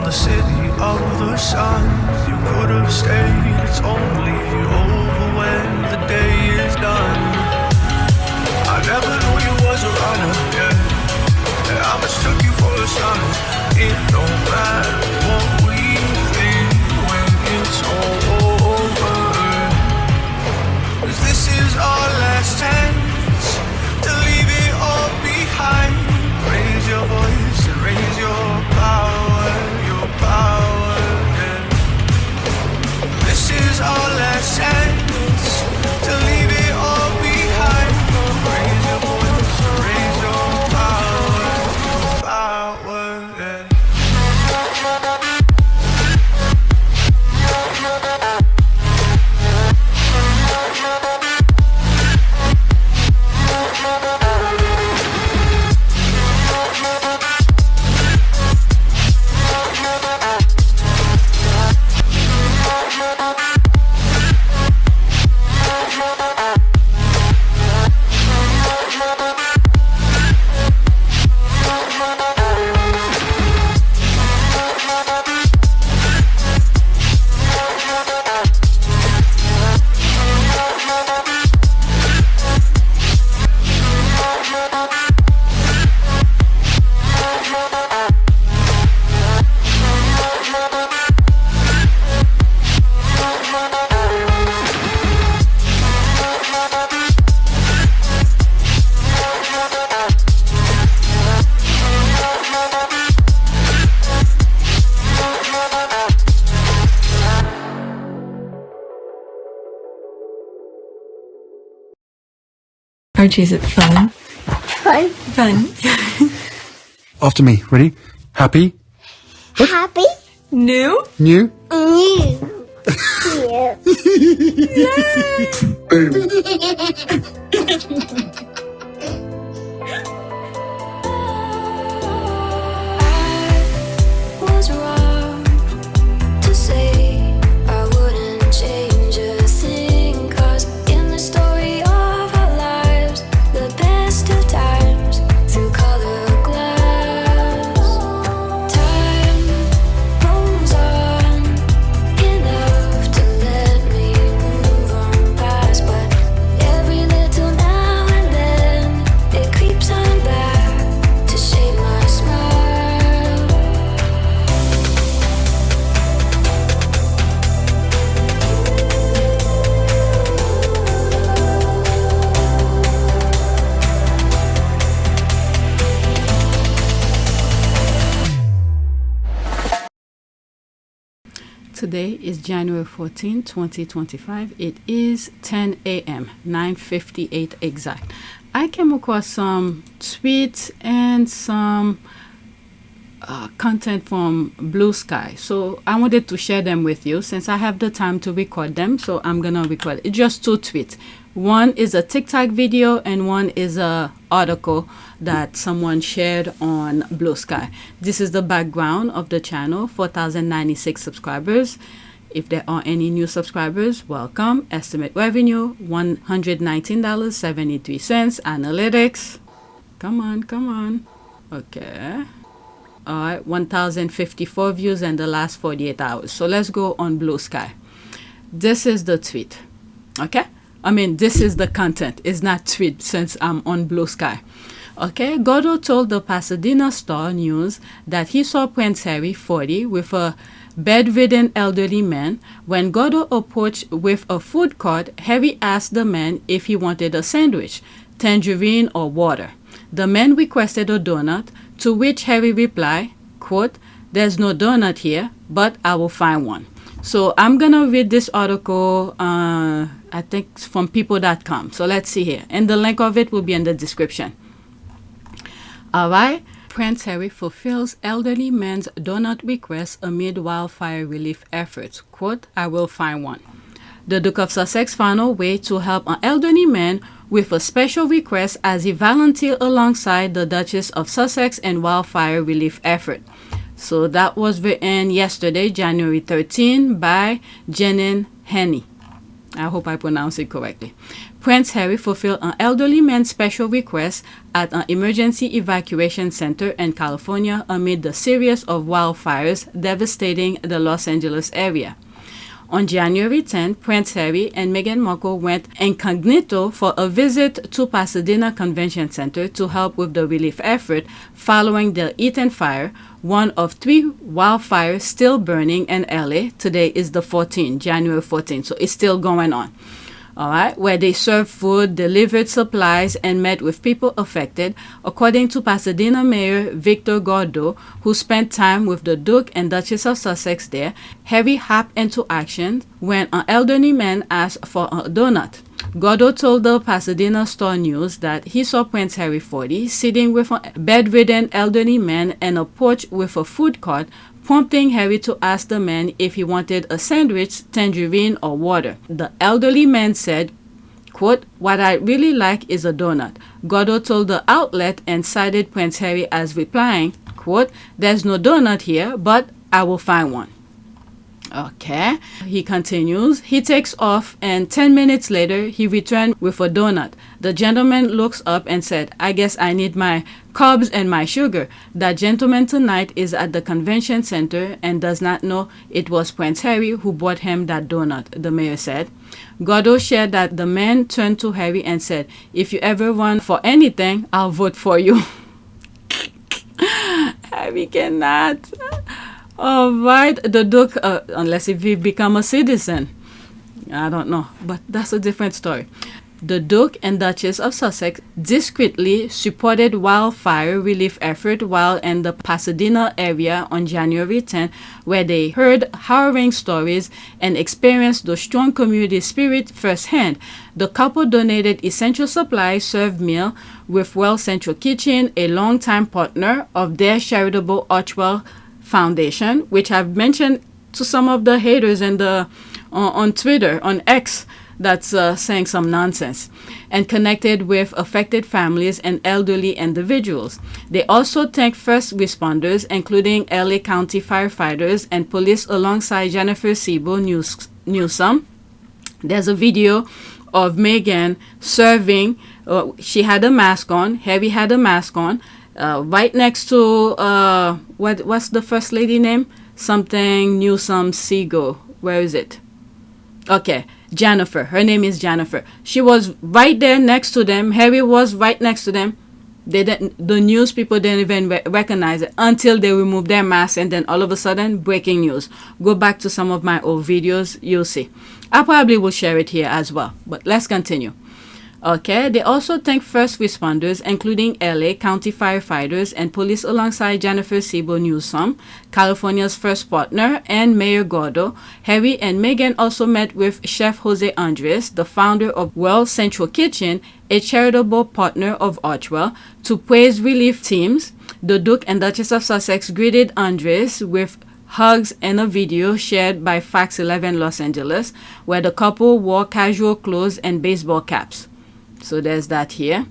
the city of the sun. You could have stayed, it's only over when the day is done. I never knew you was a runner, yeah. I mistook you for a son. It don't matter what we think when it's all over. 'Cause this is our last chance to leave it all behind. Raise your voice and raise your power, yeah. This is our last chance to leave it all behind. Raise your voice and raise your power, yeah. Archie, is it fun? Fun. Fun. After me. Ready? Happy? Happy. New? New? New. Was wrong to say I wouldn't change a thing, 'cause in the story of our lives, the best of times through colored glass, time rolls on enough to let me move on past, but every little now and then it creeps on back to shape my smile. Today is January 14, 2025. It is 10 a.m., 9:58 exact. I came across some tweets and some content from Blue Sky. So I wanted to share them with you since I have the time to record them. So I'm going to record it. Just two tweets. One is a TikTok video and one is a article that someone shared on Blue Sky. This is the background of the channel, 4,096 subscribers. If there are any new subscribers, welcome. Estimate revenue, $119.73. Analytics. Come on. Okay. All right, 1,054 views in the last 48 hours. So let's go on Blue Sky. This is the tweet. Okay? I mean, this is the content. It's not tweet since I'm on Blue Sky. Okay, Gordo told the Pasadena Star-News that he saw Prince Harry, 40, with a bedridden elderly man. When Gordo approached with a food cart, Harry asked the man if he wanted a sandwich, tangerine, or water. The man requested a donut, to which Harry replied, quote, "There's no donut here, but I will find one." So I'm going to read this article, I think from people.com. So let's see here. And the link of it will be in the description. All right. Prince Harry fulfills elderly man's donut request amid wildfire relief efforts. Quote, "I will find one." The Duke of Sussex found a way to help an elderly man with a special request as he volunteered alongside the Duchess of Sussex in wildfire relief effort. So that was written yesterday, January 13, by Jenin Henny. I hope I pronounce it correctly. Prince Harry fulfilled an elderly man's special request at an emergency evacuation center in California amid the series of wildfires devastating the Los Angeles area. On January 10, Prince Harry and Meghan Markle went incognito for a visit to Pasadena Convention Center to help with the relief effort following the Eaton fire, one of 3 wildfires still burning in LA. Today is the 14th, January 14th, so it's still going on. All right, where they served food, delivered supplies, and met with people affected, according to Pasadena Mayor Victor Gordo, who spent time with the Duke and Duchess of Sussex there. Harry hopped into action when an elderly man asked for a donut. Gordo told the Pasadena Star-News that he saw Prince Harry 40 sitting with a bedridden elderly man in a porch with a food cart, prompting Harry to ask the man if he wanted a sandwich, tangerine, or water. The elderly man said, quote, "What I really like is a donut." Gordo told the outlet and cited Prince Harry as replying, quote, "There's no donut here, but I will find one." Okay, he continues. He takes off and 10 minutes later, he returned with a donut. The gentleman looks up and said, "I guess I need my carbs and my sugar." That gentleman tonight is at the convention center and does not know it was Prince Harry who bought him that donut, the mayor said. Gordo shared that the man turned to Harry and said, "If you ever run for anything, I'll vote for you." Harry cannot. All right, the Duke, unless if he become a citizen, I don't know, but that's a different story. The Duke and Duchess of Sussex discreetly supported wildfire relief effort while in the Pasadena area on January 10, where they heard harrowing stories and experienced the strong community spirit firsthand. The couple donated essential supplies, served meal with Well Central Kitchen, a longtime partner of their charitable Archwell Foundation, which I've mentioned to some of the haters and on Twitter, on X, that's saying some nonsense, and connected with affected families and elderly individuals. They also thanked first responders, including LA County firefighters and police, alongside Jennifer Newsom. There's a video of Meghan serving. She had a mask on. Harry had a mask on. Right next to what's the first lady name? Something Newsom Seago. Where is it? Okay, Jennifer. Her name is Jennifer. She was right there next to them. Harry was right next to them. The news people didn't even recognize it until they removed their masks, and then all of a sudden, breaking news. Go back to some of my old videos, you'll see. I probably will share it here as well, but let's continue. Okay, they also thanked first responders, including LA County firefighters and police, alongside Jennifer Newsom, California's first partner, and Mayor Gordo. Harry and Meghan also met with Chef Jose Andres, the founder of Well Central Kitchen, a charitable partner of Archwell, to praise relief teams. The Duke and Duchess of Sussex greeted Andres with hugs in a video shared by Fox 11 Los Angeles, where the couple wore casual clothes and baseball caps. So there's that here.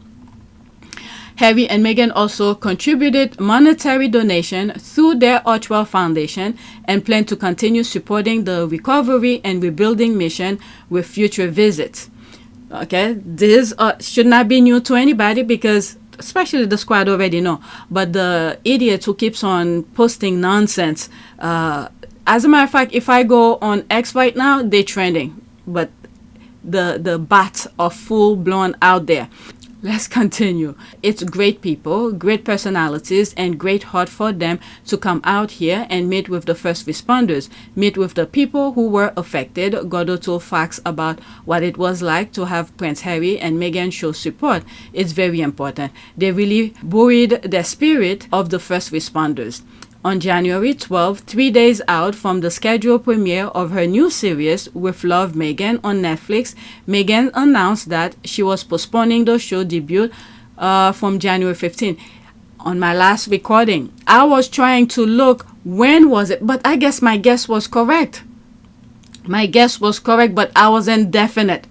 Harry and Meghan also contributed monetary donation through their Archwell Foundation and plan to continue supporting the recovery and rebuilding mission with future visits. Okay, this should not be new to anybody, because especially the squad already know. But the idiot who keeps on posting nonsense, as a matter of fact, if I go on X right now, they're trending. But the bots are full blown out there. Let's continue. It's great people, great personalities, and great heart for them to come out here and meet with the first responders, meet with the people who were affected. Gordo told Fox about what it was like to have Prince Harry and Meghan show support. It's very important. They really buoyed the spirit of the first responders. On January 12, 3 days out from the scheduled premiere of her new series, With Love, Meghan, on Netflix, Meghan announced that she was postponing the show debut from January 15. On my last recording, I was trying to look when was it, but I guess my guess was correct. My guess was correct, but I was indefinite.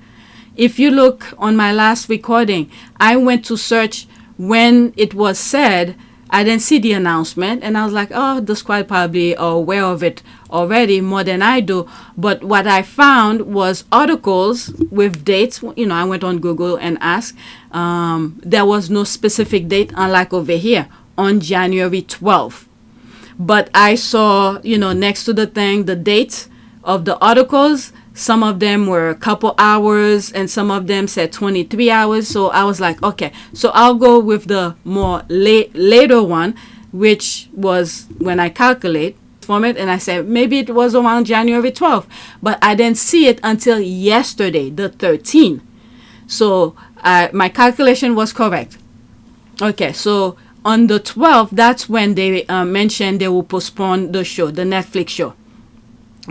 If you look on my last recording, I went to search when it was said. I didn't see the announcement, and I was like, oh, the squad probably are aware of it already more than I do. But what I found was articles with dates. I went on Google and asked. There was no specific date, unlike over here on January 12th. But I saw, next to the thing, the dates of the articles. Some of them were a couple hours, and some of them said 23 hours. So I was like, okay, so I'll go with the more later one, which was when I calculate from it, and I said maybe it was around January 12th, but I didn't see it until yesterday, the 13th. So my calculation was correct. Okay, so on the 12th, that's when they mentioned they will postpone the show, the Netflix show.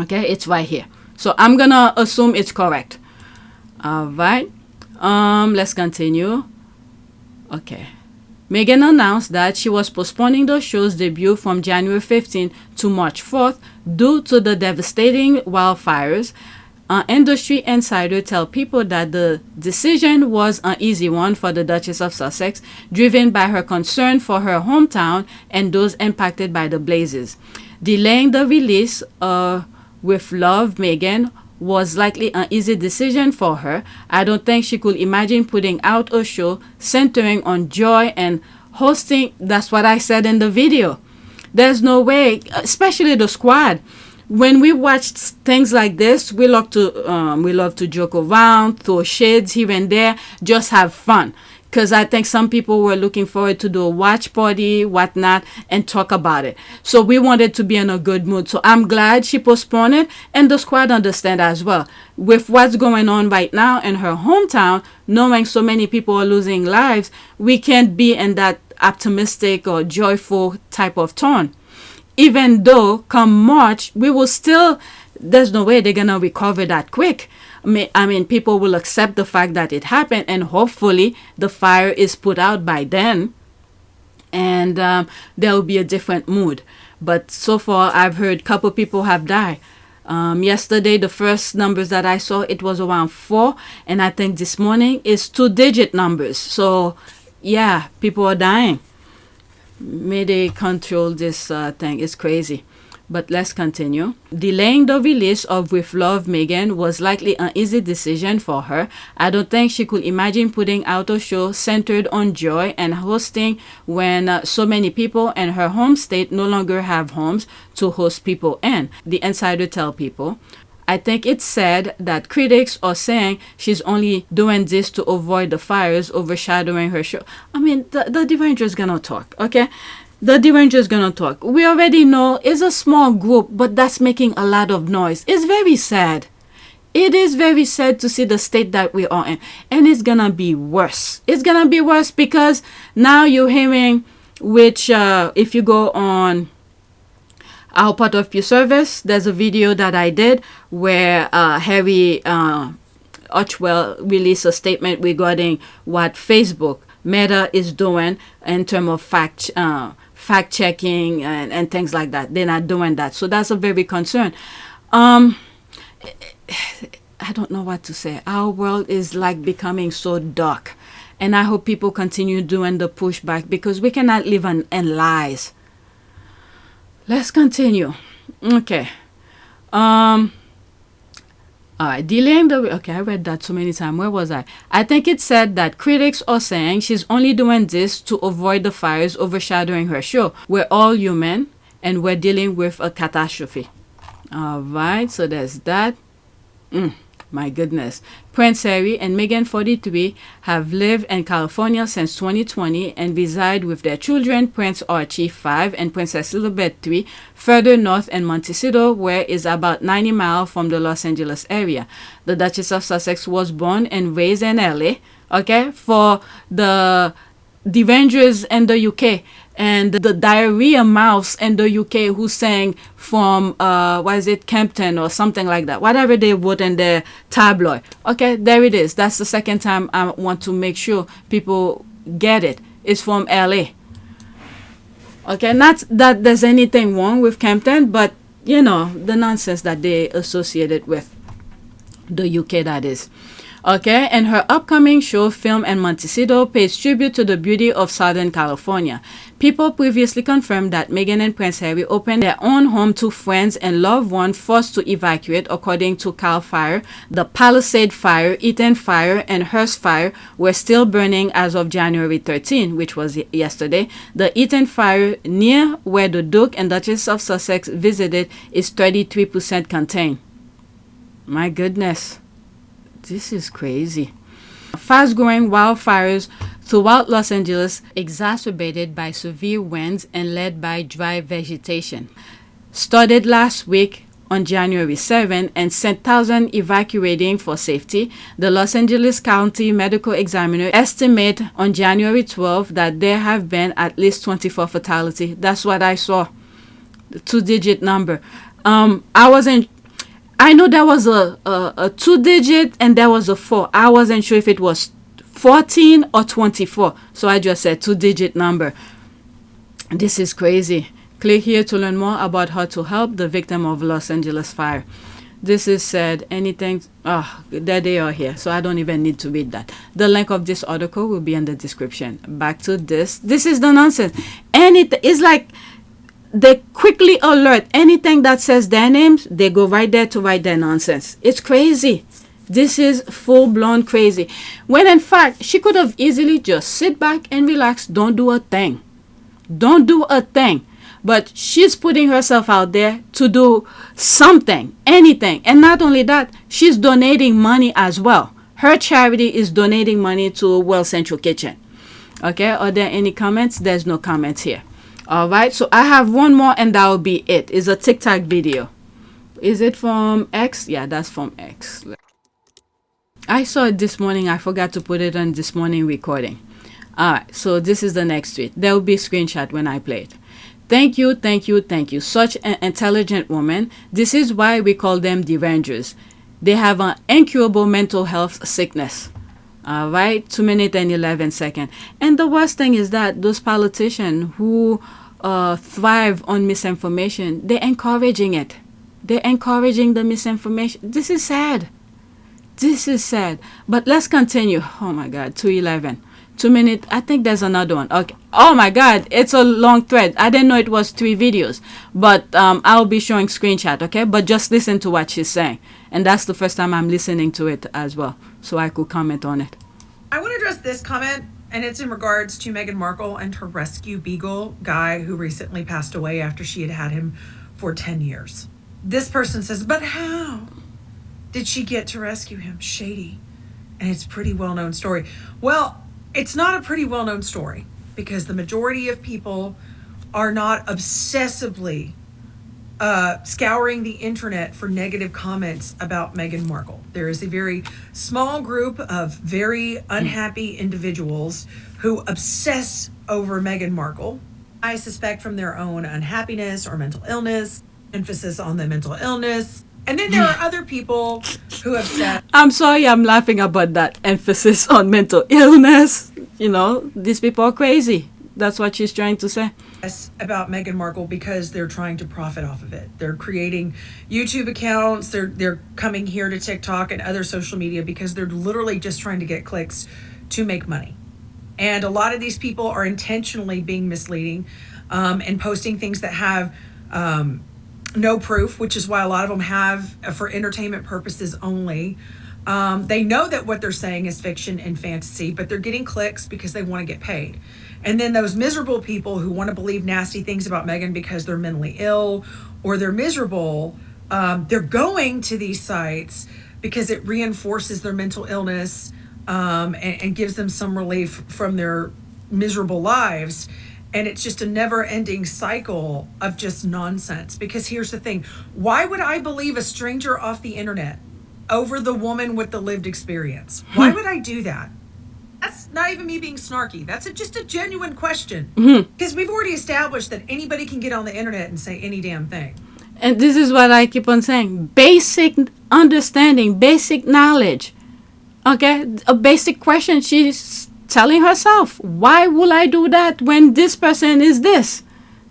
Okay, it's right here. So I'm gonna assume it's correct. All right. Let's continue. Okay. Meghan announced that she was postponing the show's debut from January 15th to March 4th due to the devastating wildfires. Industry insider tell People that the decision was an easy one for the Duchess of Sussex, driven by her concern for her hometown and those impacted by the blazes. Delaying the release with Love, Meghan was likely an easy decision for her. I don't think she could imagine putting out a show centering on joy and hosting. That's what I said in the video. There's no way, especially the squad. When we watch things like this, we love to joke around, throw shades here and there, just have fun. Because I think some people were looking forward to do a watch party, whatnot, and talk about it. So we wanted to be in a good mood. So I'm glad she postponed it, and the squad understand as well. With what's going on right now in her hometown, knowing so many people are losing lives, we can't be in that optimistic or joyful type of tone. Even though come March, we will still, there's no way they're going to recover that quick. I mean, people will accept the fact that it happened, and hopefully the fire is put out by then, and there will be a different mood. But so far, I've heard a couple people have died. Yesterday, the first numbers that I saw, it was around 4, and I think this morning is 2-digit numbers. So, yeah, people are dying. May they control this thing. It's crazy. But let's continue. Delaying the release of With Love, Meghan was likely an easy decision for her. I don't think she could imagine putting out a show centered on joy and hosting when so many people in her home state no longer have homes to host people in. The insider tell People. I think it's sad that critics are saying she's only doing this to avoid the fires overshadowing her show. I mean, the Devanger is gonna talk, okay? The Devanger is gonna talk. We already know it's a small group, but that's making a lot of noise. It's very sad. It is very sad to see the state that we are in. And it's gonna be worse. It's gonna be worse because now you're hearing, which if you go on our Part of Your Service, there's a video that I did where Harry Archwell released a statement regarding what Facebook Meta is doing in terms of fact checking and things like that. They're not doing that. So that's a very concern. I don't know what to say. Our world is like becoming so dark. And I hope people continue doing the pushback because we cannot live in lies. Let's continue. Okay. All right, delaying the... Okay, I read that so many times. Where was I? I think it said that critics are saying she's only doing this to avoid the fires overshadowing her show. We're all human, and we're dealing with a catastrophe. All right, so there's that. My goodness. Prince Harry and Meghan, 43, have lived in California since 2020 and reside with their children, Prince Archie, 5, and Princess Elizabeth, 3, further north in Montecito, where is about 90 miles from the Los Angeles area. The Duchess of Sussex was born and raised in LA, okay, for the Avengers in the UK. And the diarrhea mouths in the UK who sang from, Campton or something like that. Whatever they wrote in their tabloid. Okay, there it is. That's the second time I want to make sure people get it. It's from LA. Okay, not that there's anything wrong with Campton, but, the nonsense that they associated with the UK, that is. Okay, and her upcoming show, Film and Montecito, pays tribute to the beauty of Southern California. People previously confirmed that Meghan and Prince Harry opened their own home to friends and loved ones forced to evacuate, according to CAL FIRE. The Palisade Fire, Eaton Fire, and Hearst Fire were still burning as of January 13, which was yesterday. The Eaton Fire, near where the Duke and Duchess of Sussex visited, is 33% contained. My goodness. This is crazy. Fast-growing wildfires throughout Los Angeles, exacerbated by severe winds and led by dry vegetation, started last week on January 7 and sent thousands evacuating for safety. The Los Angeles County Medical Examiner estimate on January 12 that there have been at least 24 fatalities. That's what I saw. The two-digit number. I know there was a 2-digit and there was a 4. I wasn't sure if it was 14 or 24. So I just said 2-digit number. This is crazy. Click here to learn more about how to help the victim of Los Angeles fire. This is said anything. There they are here. So I don't even need to read that. The link of this article will be in the description. Back to this. This is the nonsense. It's like they quickly alert anything that says their names. They go right there to write their nonsense. It's crazy. This is full-blown crazy. When in fact, she could have easily just sit back and relax. Don't do a thing. Don't do a thing. But she's putting herself out there to do something, anything. And not only that, she's donating money as well. Her charity is donating money to World Central Kitchen. Okay, are there any comments? There's no comments here. All right, so I have one more and that will be it. It's a TikTok video. Is it from X? Yeah, that's from X. I saw it this morning. I forgot to put it on this morning recording. All right, so this is the next tweet. There will be a screenshot when I play it. Thank you, thank you, thank you. Such an intelligent woman. This is why we call them derangers. They have an incurable mental health sickness. All right, 2 minutes and 11 seconds. And the worst thing is that those politicians who thrive on misinformation, they're encouraging it. They're encouraging the misinformation. This is sad. This is sad. But let's continue. Oh my God, 2:11. 2 minutes. I think there's another one. Okay. Oh my God, it's a long thread. I didn't know it was 3 videos. But I'll be showing screenshot, okay? But just listen to what she's saying. And that's the first time I'm listening to it as well. So I could comment on it. I want to address this comment, and it's in regards to Meghan Markle and her rescue beagle guy who recently passed away after she had had him for 10 years. This person says, but how did she get to rescue him? Shady. And it's a pretty well-known story. Well, it's not a pretty well-known story because the majority of people are not obsessively scouring the internet for negative comments about Meghan Markle. There is a very small group of very unhappy individuals who obsess over Meghan Markle. I suspect from their own unhappiness or mental illness, emphasis on the mental illness. And then there are other people who have said, I'm sorry, I'm laughing about that emphasis on mental illness. You know, these people are crazy. That's what she's trying to say. About Meghan Markle because they're trying to profit off of it. They're creating YouTube accounts. They're coming here to TikTok and other social media because they're literally just trying to get clicks to make money. And a lot of these people are intentionally being misleading and posting things that have no proof, which is why a lot of them have for entertainment purposes only. They know that what they're saying is fiction and fantasy, but they're getting clicks because they want to get paid. And then those miserable people who want to believe nasty things about Meghan because they're mentally ill or they're miserable, they're going to these sites because it reinforces their mental illness and gives them some relief from their miserable lives. And it's just a never-ending cycle of just nonsense. Because here's the thing. Why would I believe a stranger off the internet over the woman with the lived experience? Why would I do that? That's not even me being snarky. That's just a genuine question. Because we've already established that anybody can get on the internet and say any damn thing. And this is what I keep on saying. Basic understanding, basic knowledge. Okay? A basic question she's telling herself. Why will I do that when this person is this?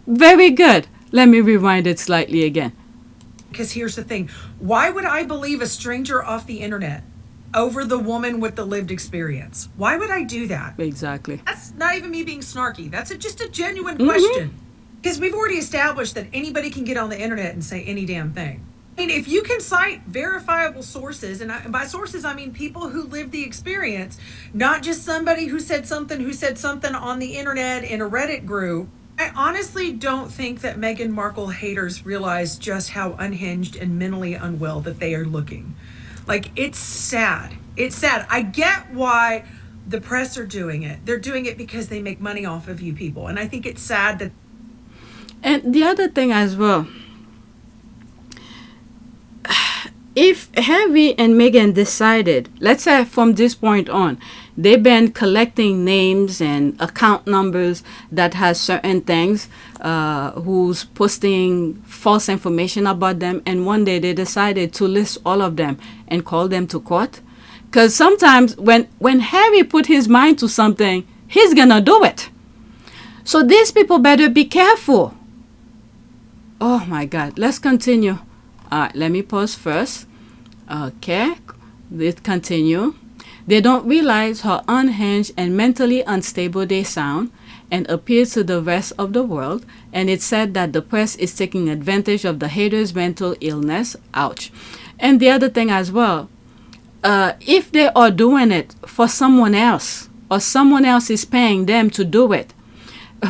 Very good. Let me rewind it slightly again. Because here's the thing. Why would I believe a stranger off the internet over the woman with the lived experience. Why would I do that? Exactly. That's not even me being snarky. That's just a genuine question. Because we've already established that anybody can get on the internet and say any damn thing. I mean, if you can cite verifiable sources, and by sources I mean people who lived the experience, not just somebody who said something on the internet in a Reddit group. I honestly don't think that Meghan Markle haters realize just how unhinged and mentally unwell that they are looking. Like, it's sad. It's sad. I get why the press are doing it. They're doing it because they make money off of you people. And I think it's sad that... And the other thing as well, if Harry and Meghan decided, let's say from this point on, they've been collecting names and account numbers that has certain things, who's posting false information about them, and one day they decided to list all of them and call them to court. Because sometimes when Harry put his mind to something, he's gonna do it. So these people better be careful. Oh my God, let's continue. Let me pause first. Okay, let's continue. They don't realize how unhinged and mentally unstable they sound and appear to the rest of the world. And it's said that the press is taking advantage of the haters' mental illness. Ouch. And the other thing as well, if they are doing it for someone else or someone else is paying them to do it.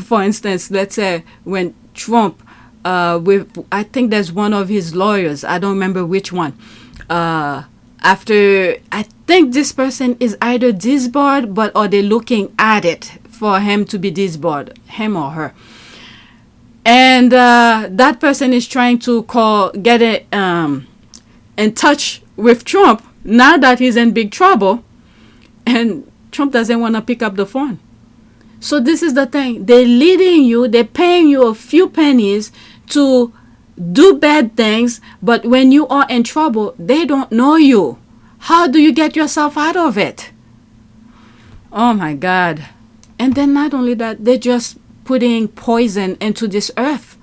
For instance, let's say when Trump, I think there's one of his lawyers, I don't remember which one, after, I think this person is either disbarred, but are they looking at it for him to be disbarred, him or her. And that person is trying to get it in touch with Trump now that he's in big trouble, and Trump doesn't want to pick up the phone. So this is the thing. They're leading you, they're paying you a few pennies to do bad things, but when you are in trouble, they don't know you. How do you get yourself out of it? Oh my God. And then not only that, they're just putting poison into this earth.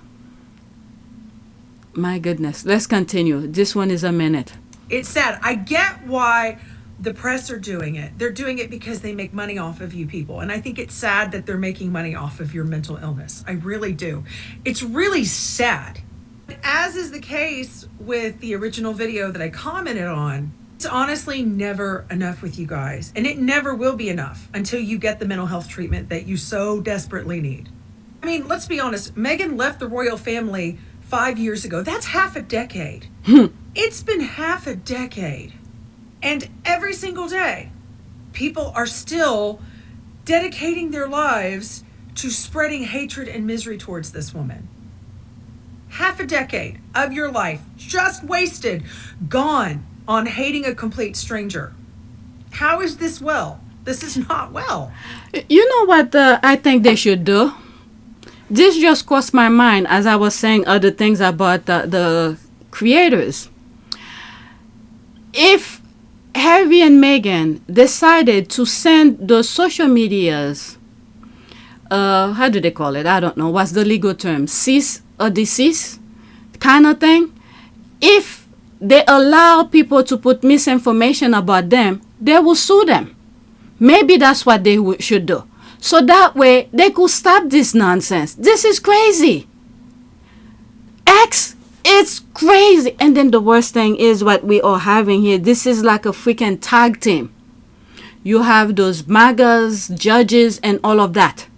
My goodness. Let's continue. This one is a minute. It's sad. I get why the press are doing it. They're doing it because they make money off of you people. And I think it's sad that they're making money off of your mental illness. I really do. It's really sad. As is the case with the original video that I commented on, it's honestly never enough with you guys. And it never will be enough until you get the mental health treatment that you so desperately need. I mean, let's be honest. Meghan left the royal family 5 years ago. That's half a decade. It's been half a decade. And every single day, people are still dedicating their lives to spreading hatred and misery towards this woman. Half a decade of your life just wasted, gone on hating a complete stranger. How is this well? This is not well. You know what I think they should do? This just crossed my mind as I was saying other things about the creators. If Harry and Meghan decided to send those social medias, how do they call it? I don't know. What's the legal term? Cease or desist kind of thing. If they allow people to put misinformation about them, they will sue them. Maybe that's what they should do. So that way they could stop this nonsense. This is crazy. It's crazy. And then the worst thing is what we are having here. This is like a freaking tag team. You have those MAGAs, judges, and all of that.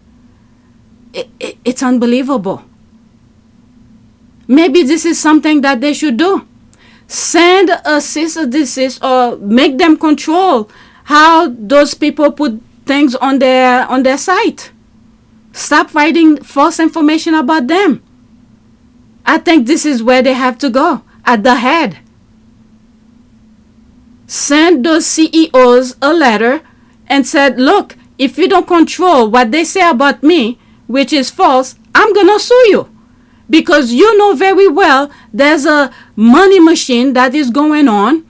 It's unbelievable. Maybe this is something that they should do. Send a cease or desist, or make them control how those people put things on their site. Stop writing false information about them. I think this is where they have to go, at the head. Send those CEOs a letter and said, look, if you don't control what they say about me, which is false, I'm going to sue you. Because you know very well there's a money machine that is going on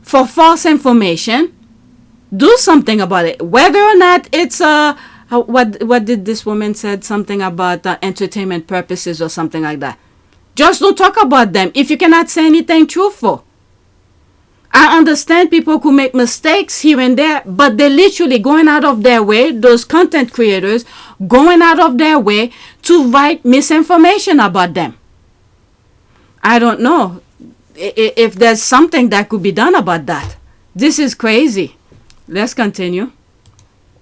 for false information. Do something about it. Whether or not it's what did this woman said? Something about entertainment purposes or something like that. Just don't talk about them if you cannot say anything truthful. I understand people could make mistakes here and there, but they're literally going out of their way, those content creators, going out of their way to write misinformation about them. I don't know if there's something that could be done about that. This is crazy. Let's continue.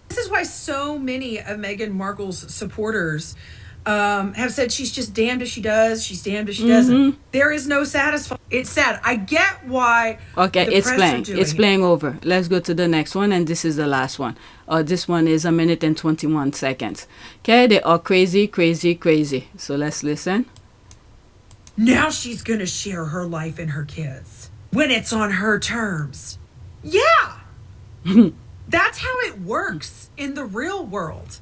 This is why so many of Meghan Markle's supporters have said she's just damned if she does, she's damned if she doesn't. There is no satisfying. It's sad. I get why. Okay, the it's press playing. are doing It's it. playing over. Let's go to the next one, and this is the last one. This one is 1 minute and 21 seconds. Okay, they are crazy, crazy, crazy. So let's listen. Now she's gonna share her life and her kids when it's on her terms. Yeah. That's how it works in the real world.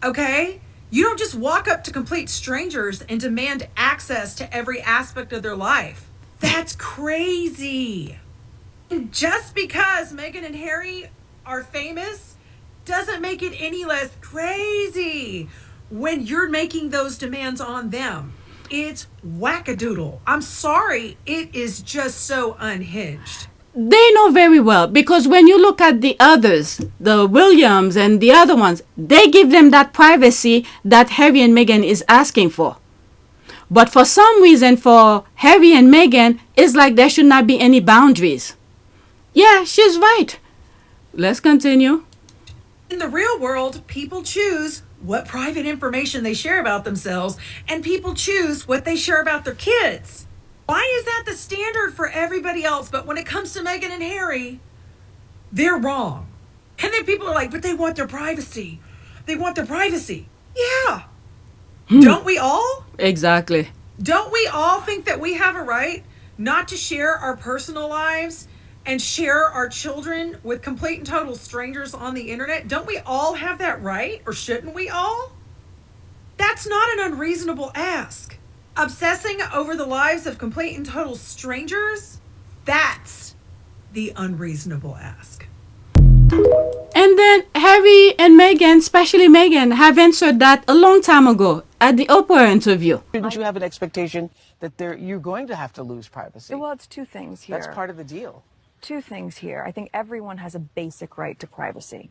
Okay? You don't just walk up to complete strangers and demand access to every aspect of their life. That's crazy. And just because Meghan and Harry are famous doesn't make it any less crazy when you're making those demands on them. It's wackadoodle. I'm sorry. It is just so unhinged. They know very well, because when you look at the others, the Williams and the other ones, they give them that privacy that Harry and Meghan is asking for. But for some reason, for Harry and Meghan, it's like there should not be any boundaries. Yeah, she's right. Let's continue. In the real world, people choose what private information they share about themselves, and people choose what they share about their kids. Why is that the standard for everybody else? But when it comes to Meghan and Harry, they're wrong. And then people are like, but they want their privacy. They want their privacy. Yeah. Don't we all? Exactly. Don't we all think that we have a right not to share our personal lives and share our children with complete and total strangers on the internet? Don't we all have that right? Or shouldn't we all? That's not an unreasonable ask. Obsessing over the lives of complete and total strangers, that's the unreasonable ask. And then Harry and Meghan, especially Meghan, have answered that a long time ago at the Oprah interview. Shouldn't you have an expectation that you're going to have to lose privacy? Well, it's two things here. That's part of the deal. Two things here. I think everyone has a basic right to privacy.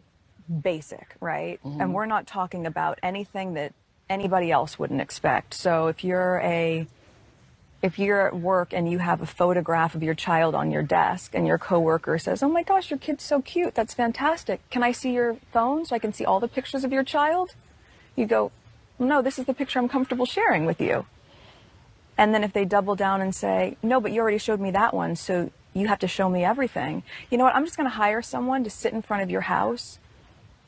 Basic, right? And we're not talking about anything that anybody else wouldn't expect. So if you're at work and you have a photograph of your child on your desk and your coworker says, "Oh my gosh, your kid's so cute. That's fantastic. Can I see your phone so I can see all the pictures of your child?" You go, "No, this is the picture I'm comfortable sharing with you." And then if they double down and say, "No, but you already showed me that one, so you have to show me everything." You know what? I'm just going to hire someone to sit in front of your house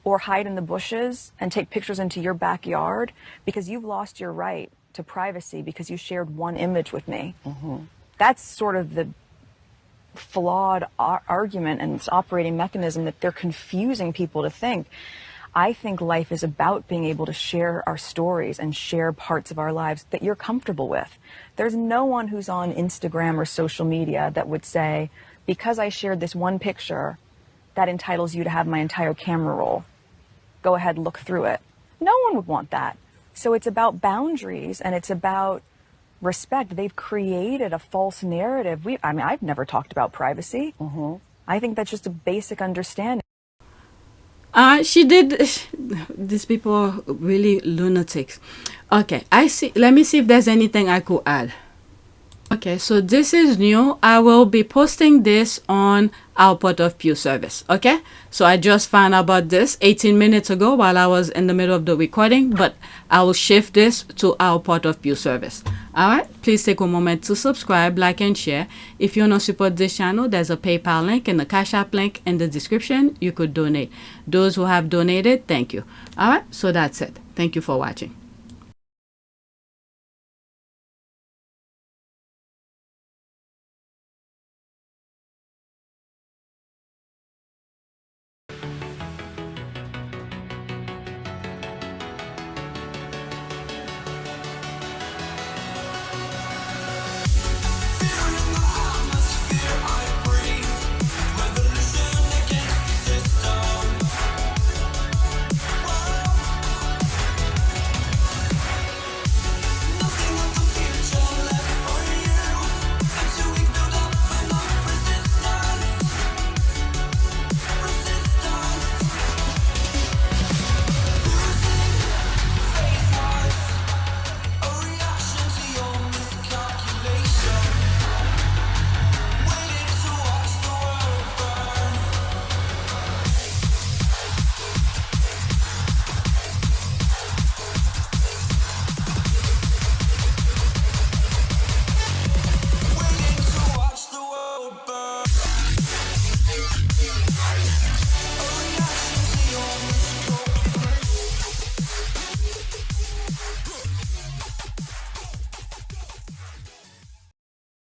or hide in the bushes and take pictures into your backyard because you've lost your right to privacy because you shared one image with me. That's sort of the flawed argument and its operating mechanism that they're confusing people to think. I think life is about being able to share our stories and share parts of our lives that you're comfortable with. There's no one who's on Instagram or social media that would say, because I shared this one picture, that entitles you to have my entire camera roll. Go ahead, look through it. No one would want that. So it's about boundaries and it's about respect. They've created a false narrative. I've never talked about privacy. I think that's just a basic understanding. She did. These people are really lunatics. Okay, I see. Let me see if there's anything I could add. Okay, so this is new. I will be posting this on our Port of Pew service. Okay, so I just found out about this 18 minutes ago while I was in the middle of the recording, but I will shift this to our Port of Pew service. All right, please take a moment to subscribe, like, and share. If you want to support this channel, there's a PayPal link and a Cash App link in the description. You could donate. Those who have donated, thank you. All right, so that's it. Thank you for watching.